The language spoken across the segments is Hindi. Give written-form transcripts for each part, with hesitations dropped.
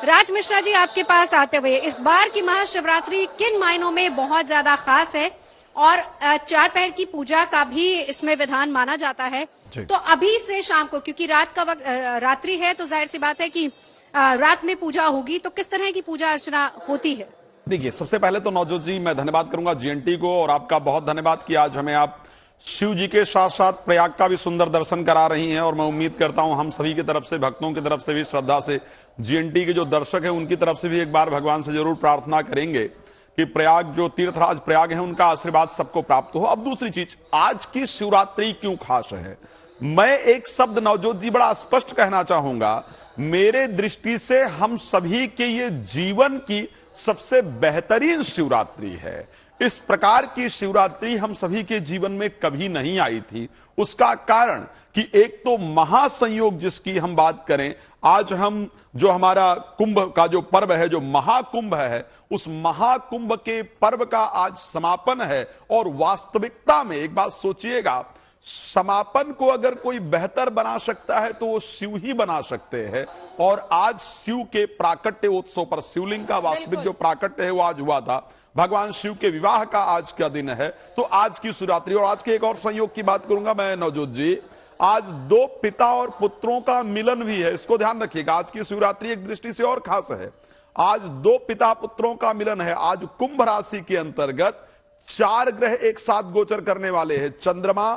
राज मिश्रा जी, आपके पास आते हुए इस बार की महाशिवरात्रि किन मायनों में बहुत ज्यादा खास है और चार पहर की पूजा का भी इसमें विधान माना जाता है। तो अभी से शाम को, क्योंकि रात का वक्त रात्रि है, तो जाहिर सी बात है कि रात में पूजा होगी, तो किस तरह की पूजा अर्चना होती है? देखिए, सबसे पहले तो नवजोत जी मैं धन्यवाद करूंगा जीएनटी को, और आपका बहुत धन्यवाद कि आज हमें आप शिव जी के साथ साथ प्रयाग का भी सुंदर दर्शन करा रही हैं। और मैं उम्मीद करता हूं हम सभी की तरफ से, भक्तों की तरफ से भी, श्रद्धा से जीएनटी के जो दर्शक हैं उनकी तरफ से भी एक बार भगवान से जरूर प्रार्थना करेंगे कि प्रयाग, जो तीर्थराज प्रयाग है, उनका आशीर्वाद सबको प्राप्त हो। अब दूसरी चीज, आज की शिवरात्रि क्यों खास है, मैं एक शब्द नवजोत जी बड़ा स्पष्ट कहना चाहूंगा। मेरे दृष्टि से हम सभी के ये जीवन की सबसे बेहतरीन शिवरात्रि है। इस प्रकार की शिवरात्रि हम सभी के जीवन में कभी नहीं आई थी। उसका कारण कि एक तो महासंयोग जिसकी हम बात करें, आज हम जो हमारा कुंभ का जो पर्व है, जो महाकुंभ है, उस महाकुंभ के पर्व का आज समापन है। और वास्तविकता में एक बात सोचिएगा, समापन को अगर कोई बेहतर बना सकता है तो वो शिव ही बना सकते हैं। और आज शिव के प्राकट्य उत्सव पर, शिवलिंग का वास्तविक जो प्राकट्य है वो आज हुआ था, भगवान शिव के विवाह का आज का दिन है। तो आज की शिवरात्रि, और आज के एक और संयोग की बात करूंगा मैं नवजोत जी, आज दो पिता और पुत्रों का मिलन भी है। इसको ध्यान रखिएगा, आज की शिवरात्रि एक दृष्टि से और खास है। आज दो पिता पुत्रों का मिलन है। आज कुंभ राशि के अंतर्गत 4 ग्रह एक साथ गोचर करने वाले हैं, चंद्रमा,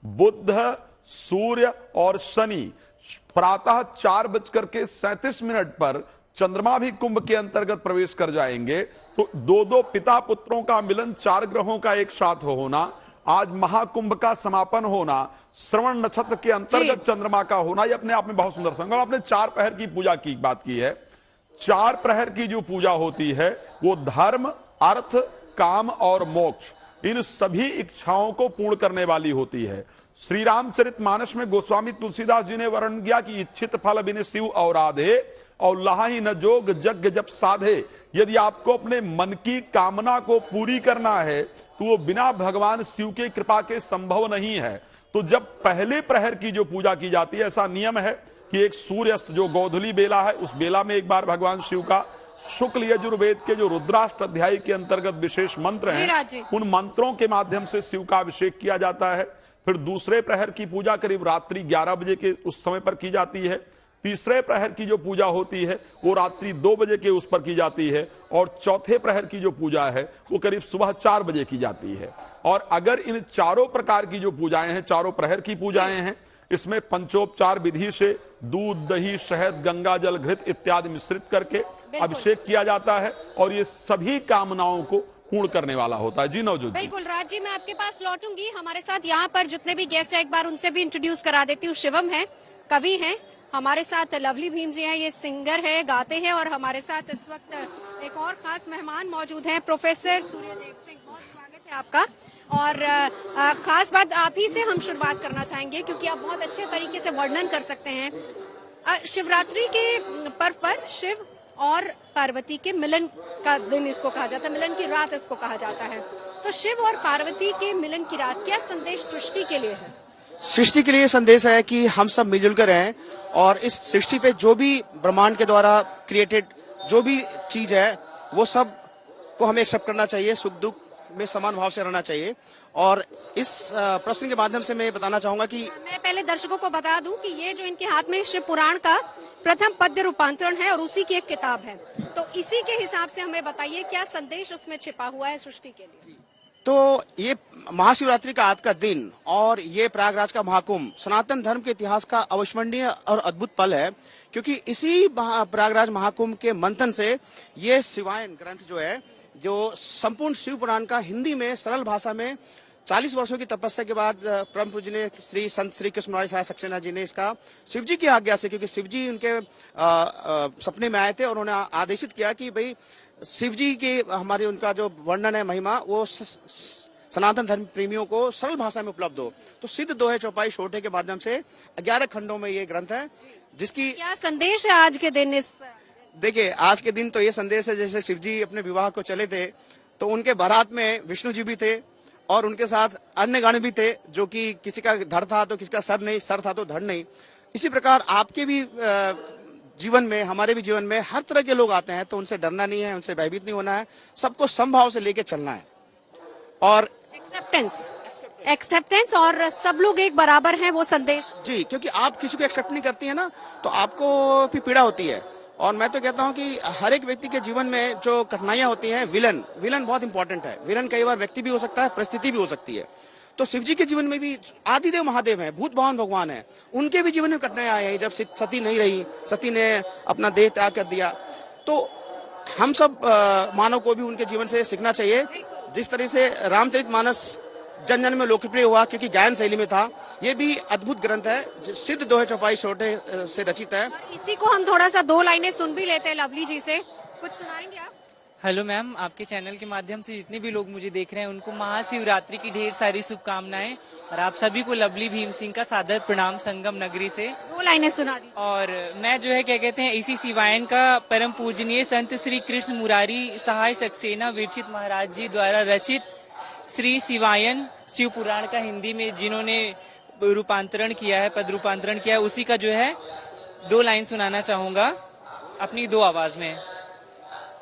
बुध, सूर्य और शनि। प्रातः 4:37 पर चंद्रमा भी कुंभ के अंतर्गत प्रवेश कर जाएंगे। तो दो पिता पुत्रों का मिलन, 4 ग्रहों का एक साथ होना, आज महाकुंभ का समापन होना, श्रवण नक्षत्र के अंतर्गत चंद्रमा का होना, ये अपने आप में बहुत सुंदर संग। और आपने 4 प्रहर की पूजा की बात की है। 4 प्रहर की जो पूजा होती है वो धर्म, अर्थ, काम और मोक्ष, इन सभी इच्छाओं को पूर्ण करने वाली होती है। श्री रामचरितमानस में गोस्वामी तुलसीदास जी ने वर्णन किया कि इच्छित फल बिन शिव औराधे, और लाही न जोग जग जब साधे। यदि आपको अपने मन की कामना को पूरी करना है तो वो बिना भगवान शिव के कृपा के संभव नहीं है। तो जब पहले प्रहर की जो पूजा की जाती है, ऐसा नियम है कि एक सूर्यास्त जो गोधूली बेला है, उस बेला में एक बार भगवान शिव का शुक्ल यजुर्वेद के जो रुद्राष्ट अध्याय के अंतर्गत विशेष मंत्र हैं, उन मंत्रों के माध्यम से शिव का अभिषेक किया जाता है। फिर दूसरे प्रहर की पूजा करीब रात्रि 11 बजे के उस समय पर की जाती है। तीसरे प्रहर की जो पूजा होती है वो रात्रि 2 बजे के उस पर की जाती है। और चौथे प्रहर की जो पूजा है वो करीब सुबह 4 बजे की जाती है। और अगर इन चारों प्रकार की जो पूजाएं हैं, चारों प्रहर की पूजाएं हैं, इसमें पंचोपचार विधि से दूध, दही, शहद, गंगा जल, घृत इत्यादि मिश्रित करके अभिषेक किया जाता है। और ये सभी कामनाओं को पूर्ण करने वाला होता है। जी नवजोत, बिल्कुल। राज जी, मैं आपके पास लौटूंगी। हमारे साथ यहाँ पर जितने भी गेस्ट हैं, एक बार उनसे भी इंट्रोड्यूस करा देती हूँ। शिवम है, कवि हैं हमारे साथ, लवली भीम जी हैं, ये सिंगर है, गाते हैं। और हमारे साथ इस वक्त एक और खास मेहमान मौजूद हैं, प्रोफेसर सूर्यदेव सिंह। बहुत स्वागत है आपका। और खास बात आप ही से हम शुरुआत करना चाहेंगे, क्योंकि आप बहुत अच्छे तरीके से वर्णन कर सकते हैं। शिवरात्रि के पर्व पर शिव और पार्वती के मिलन का दिन इसको कहा जाता है, मिलन की रात इसको कहा जाता है। तो शिव और पार्वती के मिलन की रात क्या संदेश सृष्टि के लिए है? सृष्टि के लिए संदेश है कि हम सब मिलजुल कर रहें, और इस सृष्टि पे जो भी ब्रह्मांड के द्वारा क्रिएटेड जो भी चीज है वो सब को हमें एक्सेप्ट करना चाहिए, सुख दुख में समान भाव से रहना चाहिए। और इस प्रश्न के माध्यम से मैं बताना चाहूंगा कि मैं पहले दर्शकों को बता दूं कि ये जो इनके हाथ में शिव पुराण का प्रथम पद्य रूपांतरण है और उसी की एक किताब है। तो इसी के हिसाब से हमें बताइए क्या संदेश उसमें छिपा हुआ है सृष्टि के लिए। तो ये महाशिवरात्रि का आज का दिन और ये प्रयागराज का महाकुंभ सनातन धर्म के इतिहास का अविस्मरणीय और अद्भुत पल है, क्योंकि इसी प्रयागराज महाकुंभ के मंथन से ये शिवायन ग्रंथ जो है, जो संपूर्ण शिव पुराण का हिंदी में सरल भाषा में 40 वर्षों की तपस्या के बाद परम पूज्य ने श्री संत श्री कृष्ण साय सक्सेना जी ने इसका शिव जी की आज्ञा से, क्योंकि शिव जी उनके सपने में आए थे और उन्होंने आदेशित किया कि भाई शिव जी के हमारे उनका जो वर्णन है महिमा वो सनातन धर्म प्रेमियों को सरल भाषा में उपलब्ध हो। तो सिद्ध दोहे चौपाई छोटे के माध्यम से 11 खंडों में ये ग्रंथ है, जिसकी क्या संदेश है आज के दिन? इस देखिए, आज के दिन तो ये संदेश है, जैसे शिव जी अपने विवाह को चले थे तो उनके बारात में विष्णु जी भी थे और उनके साथ अन्य गण भी थे, जो कि किसी का धड़ था तो किसी का सर नहीं, सर था तो धड़ नहीं। इसी प्रकार आपके भी जीवन में, हमारे भी जीवन में हर तरह के लोग आते हैं, तो उनसे डरना नहीं है, उनसे भयभीत नहीं होना है, सबको समभाव से लेके चलना है। और एक्सेप्टेंस और सब लोग एक बराबर हैं, वो संदेश। जी, क्योंकि आप किसी को एक्सेप्ट नहीं करती है ना, तो आपको भी पीड़ा होती है। और मैं तो कहता हूं कि हर एक व्यक्ति के जीवन में जो कठिनाइयां होती हैं, विलन बहुत इंपॉर्टेंट है। विलन कई बार व्यक्ति भी हो सकता है, परिस्थिति भी हो सकती है। तो शिव जी के जीवन में भी आदिदेव महादेव हैं, भूत भगवान भगवान है, उनके भी जीवन में कठिनाइयां आई है। जब सती नहीं रही, सती ने अपना देह त्याग कर दिया, तो हम सब मानव को भी उनके जीवन से सीखना चाहिए। जिस तरह से रामचरितमानस जन जन में लोकप्रिय हुआ, क्योंकि गायन शैली में था, ये भी अद्भुत ग्रंथ है, सिद्ध दोहे चौपाई छोटे से रचित है। इसी को हम थोड़ा सा 2 लाइनें सुन भी लेते हैं लवली जी से, कुछ सुनाएंगे आप? हेलो मैम, आपके चैनल के माध्यम से जितने भी लोग मुझे देख रहे हैं उनको महाशिवरात्रि की ढेर सारी शुभकामनाएं, और आप सभी को लवली भीम सिंह का सादर प्रणाम संगम नगरी से। 2 लाइनें सुना दी। और मैं जो है क्या कहते हैं, इसी शिवायन का परम पूजनीय संत श्री कृष्ण मुरारी सहाय सक्सेना विरचित महाराज जी द्वारा रचित श्री शिवायन शिव पुराण का हिंदी में जिन्होंने रूपांतरण किया है, पद रूपांतरण किया है, उसी का जो है 2 लाइन सुनाना चाहूंगा अपनी 2 आवाज में।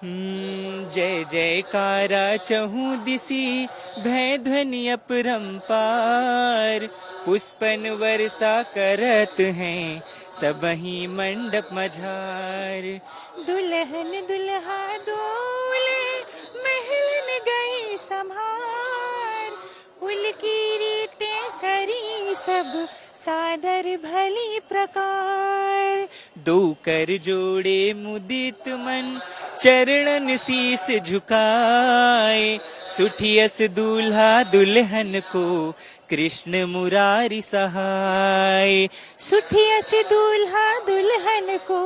जय जयकारा चहु दिसी, भय ध्वनि अपरंपार, पुष्पन वर्षा करत हैं सबही मंडप मझार। दुल्हन दुल्हा डोले, महलन गई संभार, कुल की रीतें करी सब सादर भली प्रकार। 2 कर जोड़े मुदित मन, चरणन शीस झुकाए, सुठियस दूल्हा दुल्हन को कृष्ण मुरारी सहाय। सुठियस दूल्हा दुल्हन को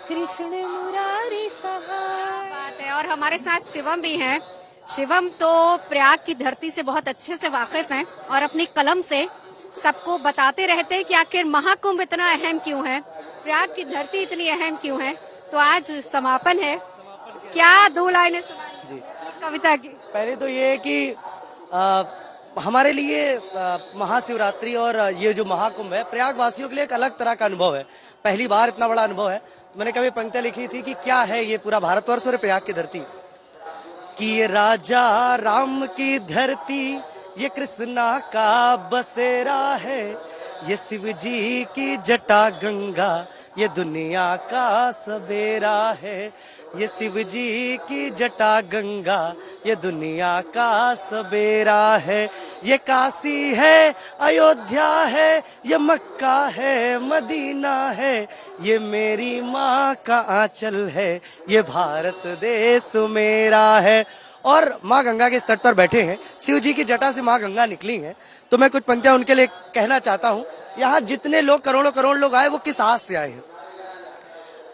कृष्ण मुरारी सहाय। बात है। और हमारे साथ शिवम भी हैं। शिवम तो प्रयाग की धरती से बहुत अच्छे से वाकिफ हैं और अपनी कलम से सबको बताते रहते हैं कि आखिर महाकुंभ इतना अहम क्यों है, प्रयाग की धरती इतनी अहम क्यों है। तो आज समापन है, क्या 2 लाइनें सुनाएंगे कविता की? पहले तो ये है कि हमारे लिए महाशिवरात्रि और ये जो महाकुंभ है, प्रयाग वासियों के लिए एक अलग तरह का अनुभव है। पहली बार इतना बड़ा अनुभव है। तो मैंने कभी पंक्तियां लिखी थी कि क्या है ये पूरा भारतवर्ष और प्रयाग की धरती, कि ये राजा राम की धरती, ये कृष्णा का बसेरा है, ये शिव जी की जटा गंगा, ये दुनिया का सवेरा है। ये शिव जी की जटा गंगा, ये दुनिया का सवेरा है। ये काशी है, अयोध्या है, ये मक्का है, मदीना है, ये मेरी माँ का आंचल है, ये भारत देश मेरा है। और माँ गंगा के इस तट पर बैठे हैं, शिव जी की जटा से माँ गंगा निकली हैं। तो मैं कुछ पंक्तियां उनके लिए कहना चाहता हूँ। यहाँ जितने लोग करोड़ों करोड़ लोग आए, वो किस आस से आए हैं?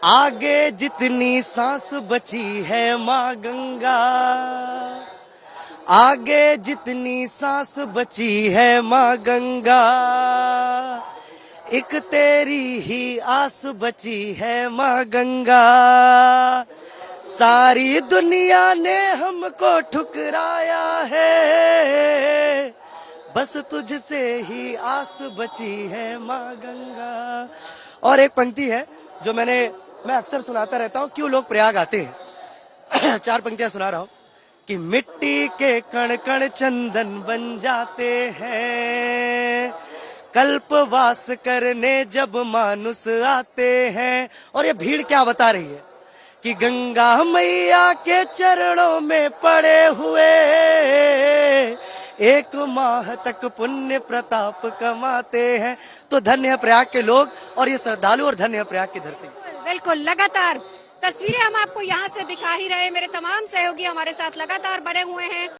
आगे जितनी सांस बची है माँ गंगा, आगे जितनी सांस बची है माँ गंगा, एक तेरी ही आस बची है माँ गंगा। सारी दुनिया ने हमको ठुकराया है, बस तुझसे ही आस बची है माँ गंगा। और एक पंक्ति है जो मैं अक्सर सुनाता रहता हूँ, क्यों लोग प्रयाग आते हैं। 4 पंक्तियां सुना रहा हूँ कि मिट्टी के कण कण चंदन बन जाते हैं, कल्पवास करने जब मानुष आते हैं। और ये भीड़ क्या बता रही है कि गंगा मैया के चरणों में पड़े हुए 1 माह तक पुण्य प्रताप कमाते हैं। तो धन्य है प्रयाग के लोग और ये श्रद्धालु, और धन्य है प्रयाग की धरती। बिल्कुल, लगातार तस्वीरें हम आपको यहाँ से दिखा ही रहे। मेरे तमाम सहयोगी हमारे साथ लगातार बने हुए हैं।